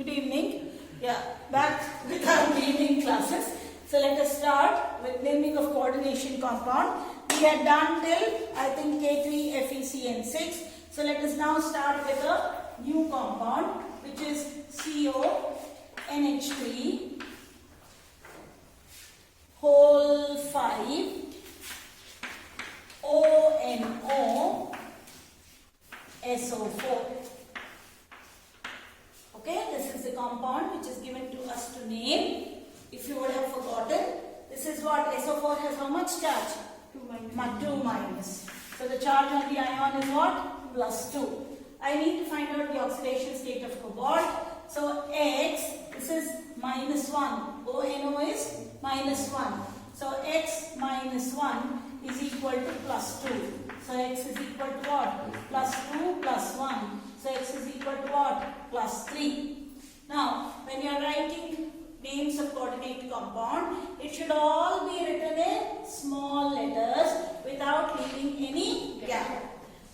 Good evening. Yeah, back with our evening classes. So let us start with naming of coordination compound. We had done till I think K3, FeCN6. So let us now start with a new compound which is CONH3 whole 5 ONO SO4. Okay, this is the compound which is given to us to name. If you would have forgotten, this is what SO4 has how much charge? 2 minus. So the charge on the ion is what? +2. I need to find out the oxidation state of cobalt. So X, this is -1. ONO is -1. So X minus 1 is equal to +2. So X is equal to what? +2 + 1. So X is equal to what? +3. Now, when you are writing names of coordinate compound, it should all be written in small letters without leaving any gap.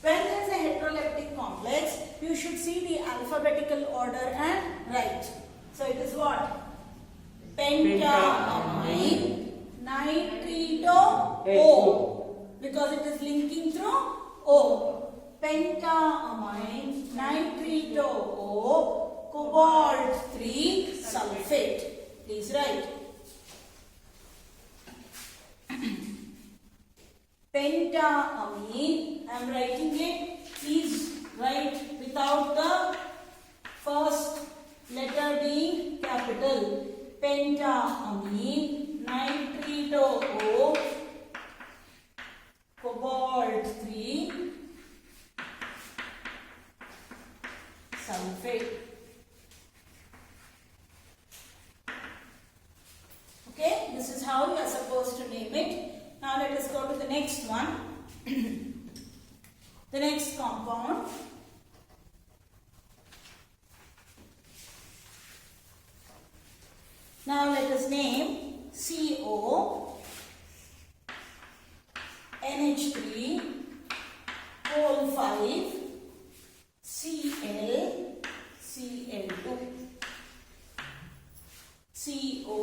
When there is a heteroleptic complex, you should see the alphabetical order and write. So it is what? Pentamine nitrito O, because it is linking through O. Pentamine nitrito O cobalt 3 sulfate. Please write. Pentamine, I am writing it. Please write without the first letter being capital. Pentamine nitrito O cobalt 3 sulfate. Okay, this is how you are supposed to name it. Now let us go to the next one. The next compound. Now let us name CO NH3 whole 5 Cl Cl2. CO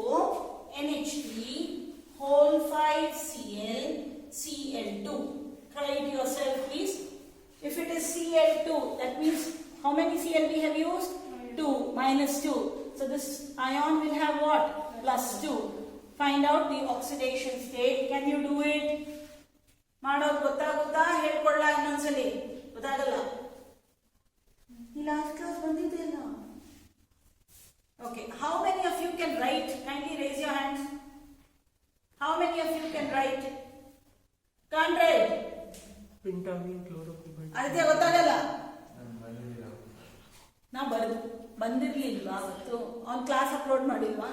NH3 whole 5 Cl Cl2. Try it yourself, please. If it is Cl2, that means how many Cl we have used? 2 minus 2. So this ion will have what? +2. Find out the oxidation state. Can you do it? ಮಾಡೋದು ಗೊತ್ತಾಗುತ್ತಾ? ಹೇಳ್ಕೊಳ್ಳ ಇನ್ನೊಂದ್ಸಲಿ. ಗೊತ್ತಾಗಲ್ಲ. ಈ last class ಬಂದಿದೆಯಲ್ಲ. Okay, how many of you can write? Kindly raise your hands. How many of you can write? Can't write? Pentamine chlorocobalt. ಅದಕ್ಕೆ ಗೊತ್ತಾಗಲ್ಲ. ನಾ ಬಂದಿರ್ಲಿಲ್ವಾ ಅವತ್ತು? ಅವ್ನು ಕ್ಲಾಸ್ ಅಪ್ಲೋಡ್ ಮಾಡಿಲ್ವಾ?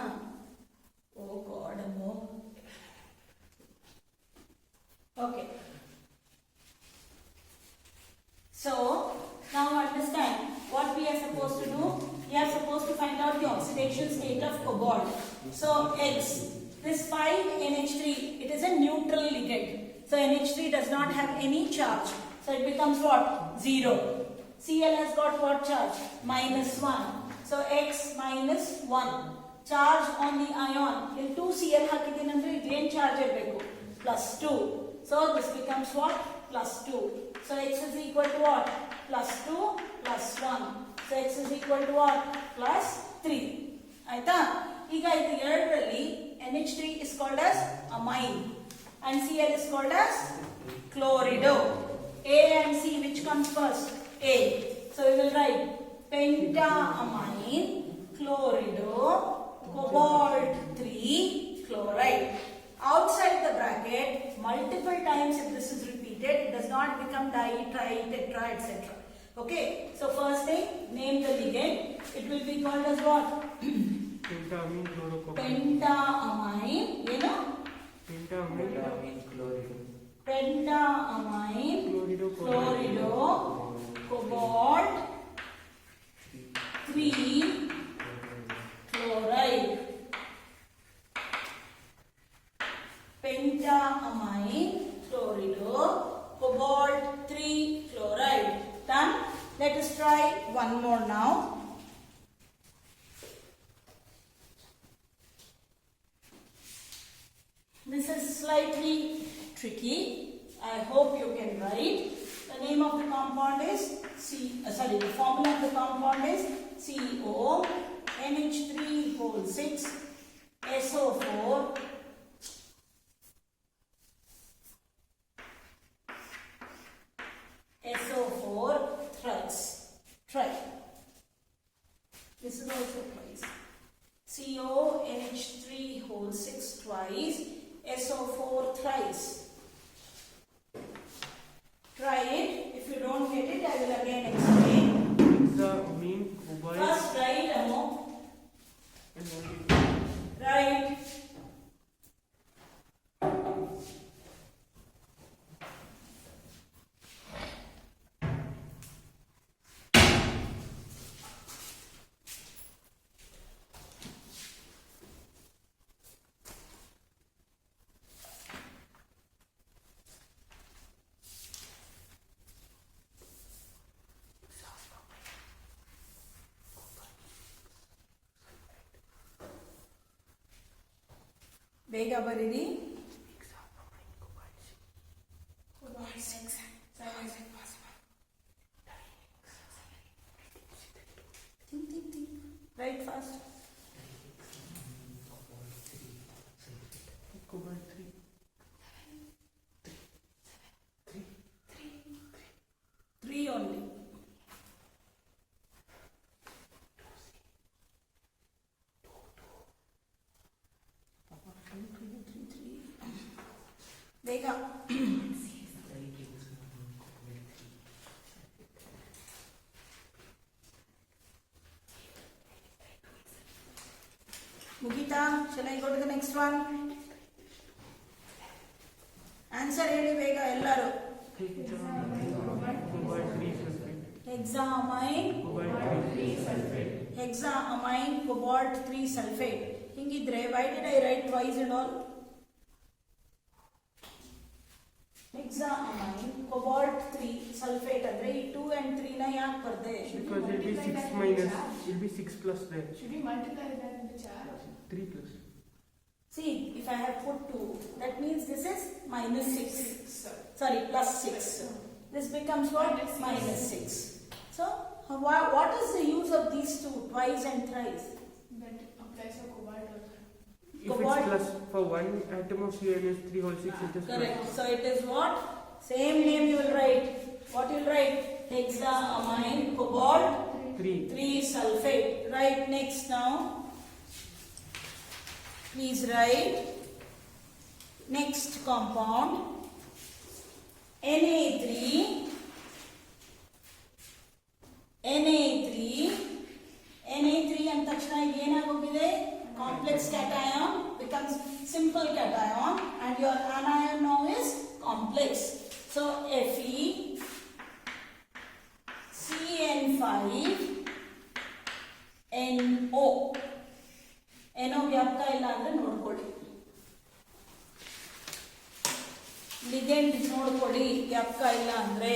ಓ god ಅಮ್ಮೋ. Okay. So, now understand what we are supposed to do. We are supposed to find out the oxidation state of cobalt. So, X, this 5NH3, it is a neutral ligand. So, NH3 does not have any charge. So, it becomes what? 0. Cl has got what charge? -1. So, X minus 1. Charge on the ion. In 2Cl hakidinandre iದೇನು charge ಇರಬೇಕು? +2. So, this becomes what? +2. So, X is equal to what? +2 + 1. So, X is equal to what? +3. ಆಯ್ತಾ? ಈಗ ಇದು ಎರಡರಲ್ಲಿ NH3 is called as amine and Cl is called as chlorido. A and C, which comes first? A. So, we will write pentamine chlorido cobalt 3 chloride. Outside the bracket, multiple times if this is repeated, it does not become di, tri, tetra, etc. Okay, so first thing, name the ligand. It will be called as what? Pentamine chlorocobalt. Pentamine, you know? Pentamine chlorido. Pentamine chlorido cobalt 3 chloride. Pentamine chlorido cobalt 3 chloride. Done. Let us try one more now. This is slightly tricky. I hope you can write. The name of the compound is the formula of the compound is CO NH3 whole 6 SO4 thrice. Try. This is also twice. CO NH3 whole 6 twice, SO4 thrice. Try it. If you don't get it, I will again explain. Hexamine, cobalt, First write, Amo. and only Write. ಬೇಗ ಬರೀರಿ. Write fast. cobalt 3 only. ಬೇಗ. ಮುಗೀತಾ? Shall I go to the next one? Answer ಹೇಳಿ ಬೇಗ ಎಲ್ಲರೂ. Hexamine cobalt 3 sulfate. ಹಿಂಗಿದ್ರೆ why did I write twice and all? Hexamine cobalt 3 sulfate ಅಂದ್ರೆ ಈ 2 and 3 ನ ಯಾಕೆ ಬರ್ದೆ? because it will be 6 minus, it will be 6 plus there. Should we multiply that into char? 3 plus. See, if I have put 2, that means this is minus 6. Sir. Sorry, plus 6. This becomes what? Minus 6. So, what is the use of these two, twice and thrice? That applies for cobalt also. If Cobalt. it's plus for one atom of CnH3 whole 6, it is Correct. plus. So, it is what? Same name you will write. What you will write? Hexamine cobalt 3 sulfate. Write next now. Please write next compound Na3 ಅಂದ ತಕ್ಷಣ ಏನಾಗೋಗಿದೆ? Complex cation becomes simple cation and your anion now is complex. So Fe CN5 NO ಏನೋ ಜ್ಞಾಪಕ ಇಲ್ಲ ಅಂದ್ರೆ ನೋಡ್ಕೊಳ್ಳಿ. ಲಿಗೆಂಡ್ ನೋಡ್ಕೊಳ್ಳಿ ಜ್ಞಾಪಕ ಇಲ್ಲ ಅಂದ್ರೆ.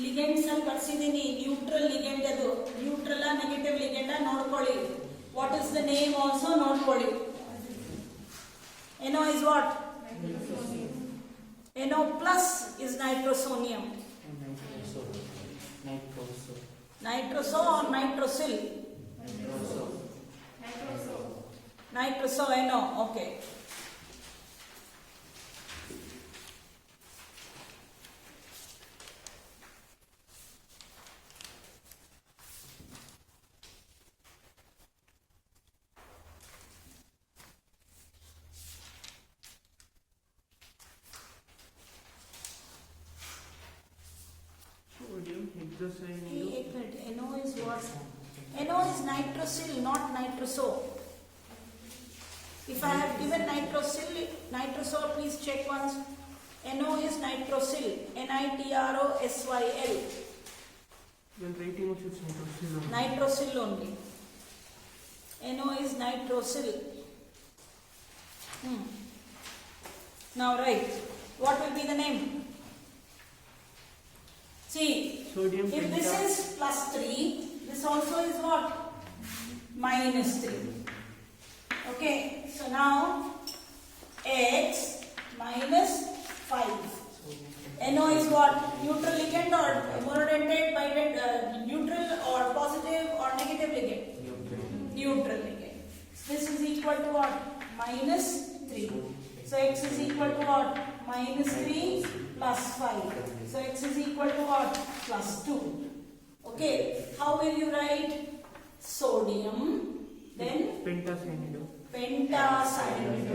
ಲಿಗೆಂಡ್ಸ್ ಅಲ್ಲಿ ಬರ್ಸಿದೀನಿ. ನ್ಯೂಟ್ರಲ್ ಲಿಗೆಂಡ್, ಅದು ನ್ಯೂಟ್ರಲ್ ನೆಗೆಟಿವ್ ಲಿಗೆಂಡ್ ನೋಡ್ಕೊಳ್ಳಿ. What is the name also ನೋಡ್ಕೊಳ್ಳಿ. NO is what? NO plus is nitrosonium. Nitroso or nitrosyl? Nitroso NO. Okay. NO is what? NO is nitrosyl, not nitroso. If I have given nitroso, please check once. NO is nitrosyl, NITROSYL. When writing also it's nitrosyl. Nitrosyl only. NO is nitrosyl. Now write. What will be the name? See, Sodium if this penta. is plus 3, this also is what? Minus 3. Okay, so now X minus 5. NO is what? Neutral ligand or monodentate, bidentate, neutral or positive or negative ligand? Neutral ligand. This is equal to what? Minus 3. So X is equal to what? Minus 3 plus 5. So X is equal to what? Plus 2. Okay, how will you write? Sodium, then Pentacyanide. pentacyanide,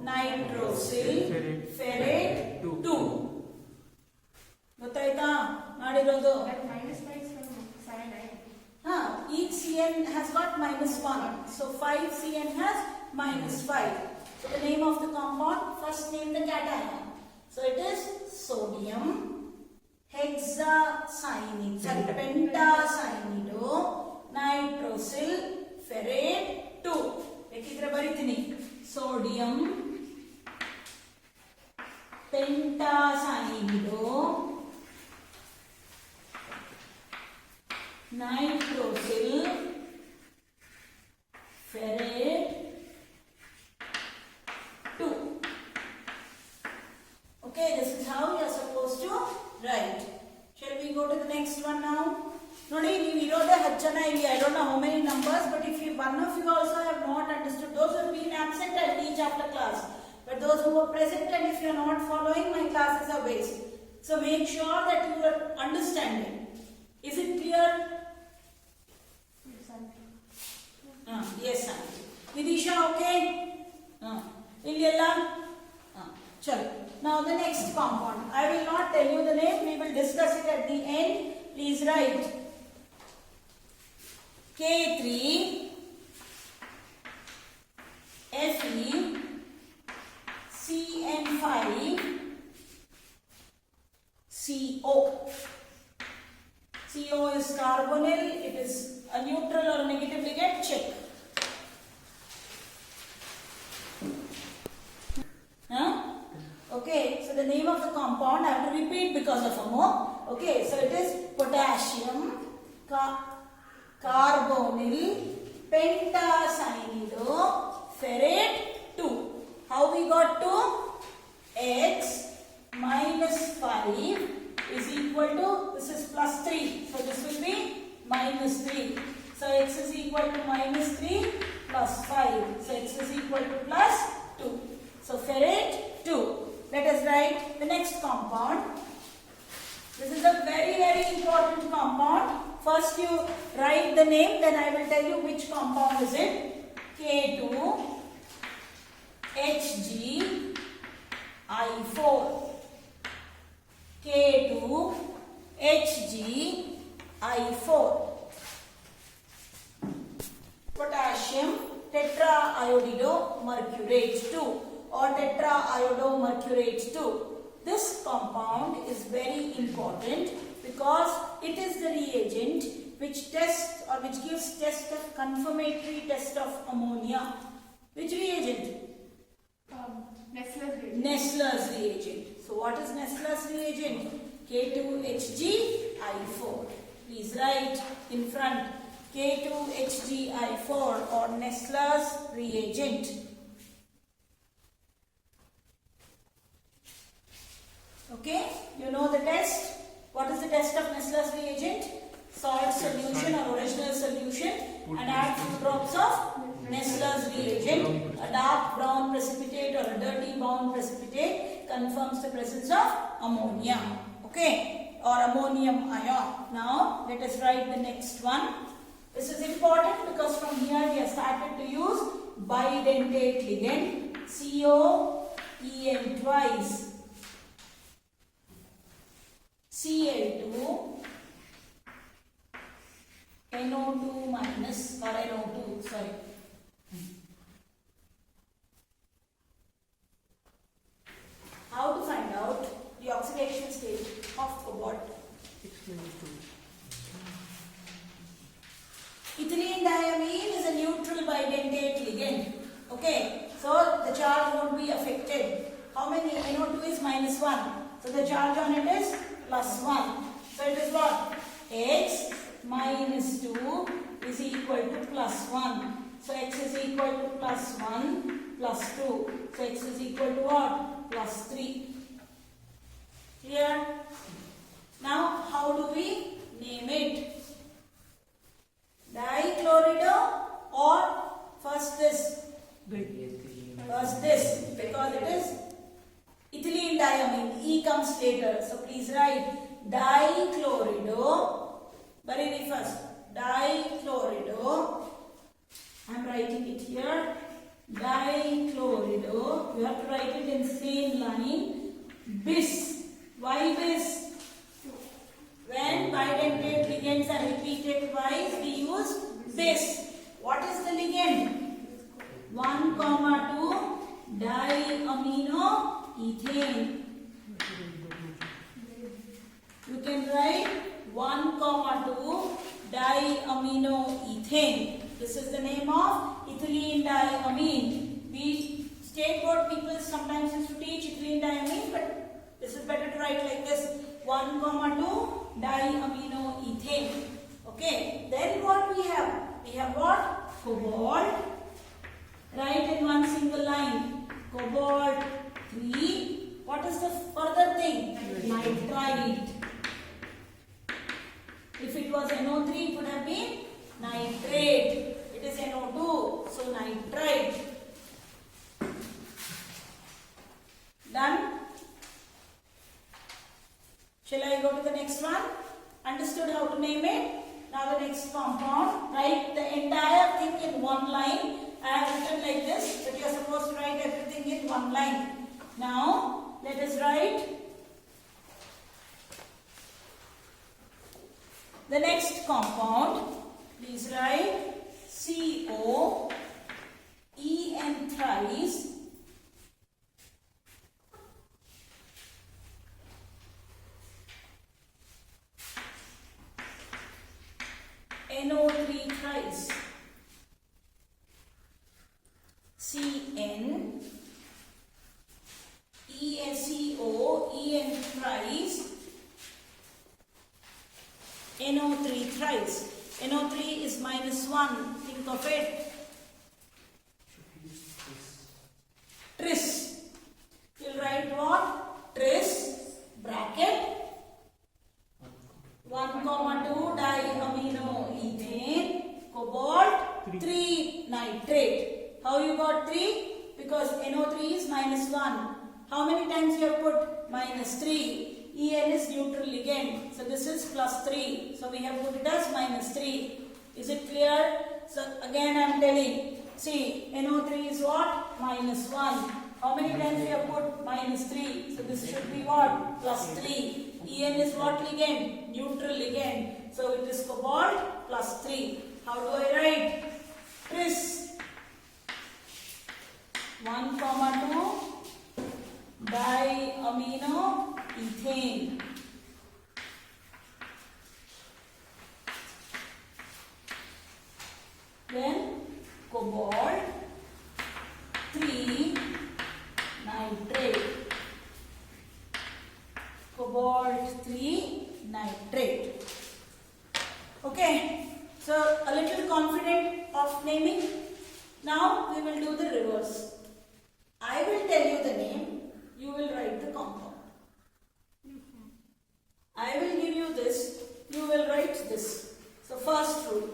nitrosyl, ferrate 2. ಗೊತ್ತಾಯ್ತಾ ಮಾಡಿರೋದು? That minus 5 is from cyanide. Each CN has got minus 1. So 5 CN has minus 5. So the name of the compound, first name the cation. So it is sodium hexacyanide, sorry, pentacyanide, nitrosyl, ferrate 2. ಬೇಕಿದ್ರೆ ಬರೀತೀನಿ. Sodium pentacyanide, nitrosyl, ferrate 2. Okay, this is how you are supposed to write. Shall we go to the next one now? Nodi, ನೀವು ಇರೋದೇ 10 ಜನ ಇಲ್ಲಿ. I don't know how many numbers, but if you, one of you also have not understood, those who have been absent, I'll teach after class. But those who are present and if you are not following, my classes are waste. So make sure that you are understanding. Is it clear? Yes, sir. Vidisha, okay? Illella? Chalo. Now the next compound. I will not tell you the name. We will discuss it at the end. Please write. K3 Fe CN5 CO. CO is carbonyl. It is a neutral or negative ligand. Check. Okay, so the name of the compound I have to repeat because of a more. Okay, so it is potassium carbonyl pentacyanide ferrate 2. How we got to? X minus 5 is equal to, this is plus 3, so this will be minus 3. So X is equal to minus 3 plus 5. So X is equal to plus 2. So ferrate 2. Let us write the next compound. This is a very, very important compound. First you write the name, then I will tell you which compound is it. K2 HgI4. K2 HgI4. Potassium tetraiodidomercurate 2 or tetraiodidomercurate 2. This compound is very important because it is the reagent which tests or which gives test of confirmatory test of ammonia. Which reagent? Nessler's reagent. Nessler's reagent. So what is Nessler's reagent? K2HgI4. Please write in front K2HgI4 or Nessler's reagent. Okay, you know the test. What is the test of Nessler's reagent? Salt solution or original solution and add few drops of Nessler's reagent. A dark brown precipitate or a dirty brown precipitate confirms the presence of ammonia. Okay, or ammonium ion. Now let us write the next one. This is important because from here we have started to use bidentate ligand. COEN twice. Cl2 NO2 minus or NO2, sorry. How to find out the oxidation state of cobalt? Ethylene diamine is a neutral bidentate ligand. Okay, so the charge won't be affected. How the charge on it is +1. So it is what? X minus 2 is equal to +1. So x is equal to +1 plus 2. So x is equal to what? +3. Clear? Now how do we name it? Dichlorido or first this? First this, because it is ethylene diamine. E comes later. So please write dichlorido. Very first. Dichlorido. I am writing it here. Dichlorido. You have to write it in same line. Bis. Why bis? When bidentate ligands are repeated twice, we use bis. What is the ligand? 1,2 diaminoethane. You can write 1,2 diaminoethane. This is the name of ethylene diamine. We state board people sometimes used to teach ethylene diamine, but this is better to write like this: 1,2 diaminoethane. Okay. Then what we have? We have what? Cobalt. Write in one single line. Cobalt 3. What is the further thing? Nitrite. If it was NO3, it would have been nitrate. It is NO2, so nitrite. Done? Shall I go to the next one? Understood how to name it? Now the next compound. Write the entire thing in one line. I have written like this, but you are supposed to write everything in one line. Now, let us write the next compound. Please write CO, En thrice, NO3 thrice, Cn, ESCO, En thrice, NO3 thrice. NO3 is -1. Think of it. Tris. You'll write what? Tris, bracket, 1,2 diaminoethane, cobalt, 3 nitrate. How you got 3? Because NO3 is -1. How many times you have put? -3. En is neutral ligand. So this is +3. So we have put it as -3. Is it clear? So again I am telling. See, NO3 is what? -1. How many times we have put? -3. So this should be what? +3. En is what ligand? Neutral ligand. So it is cobalt +3. How do I write? Tris 1,2 diaminoethane. Then cobalt 3 nitrate. Cobalt 3 nitrate. Okay. So a little confident of naming. Now we will do the reverse. I will tell you the name. You will write the compound. I will give you this. You will write this. So first rule.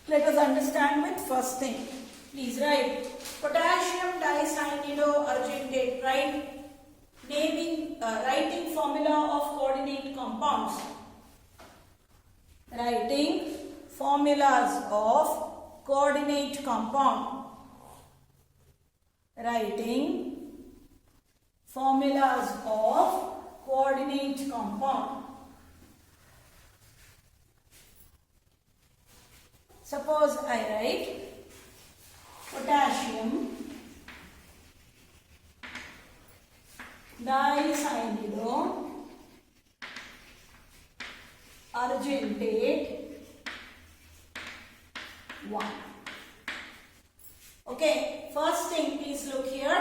Let us understand with first thing. Please write potassium dicyanide Write writing formula of coordinate compounds. Writing formulas of coordinate compound. Writing formulas of coordinate compound. Suppose I write potassium dicyanide argentate 1. Okay, first thing, please look here.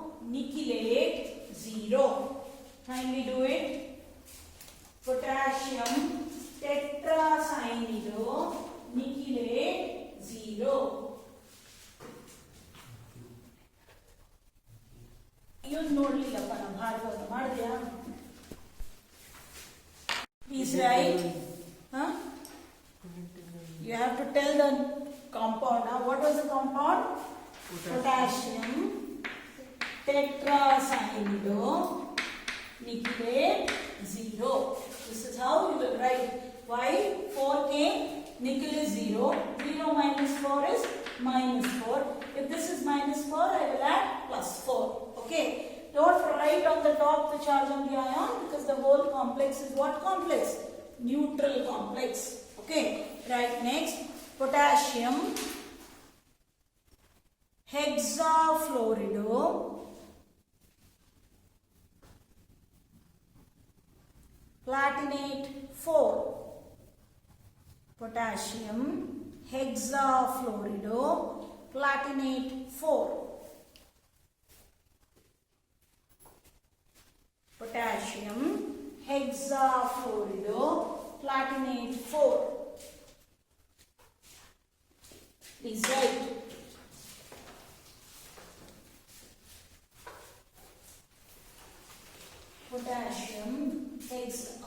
nickelate 0. Kindly do it. Potassium tetracyanide nickelate 0. use ನೋಡ್ಲಿಲ್ಲಪ್ಪ ನಾವು ಭಾರತ ಮಾಡಿದ್ಯಾ please write you have to tell the compound. Now what was the compound? Potassium tetracyanide nickelate 0. This is how you will write. Why 4K nickel is 0. 0 minus 4 is minus 4. If this is minus 4, I will add plus 4. Okay. Don't write on the top the charge on the ion because the whole complex is what complex? Neutral complex. Okay. Right, next. Potassium hexafluorido platinate 4. Potassium hexafluorido platinate 4. Potassium hexafluorido platinate 4. Please write. Potassium hex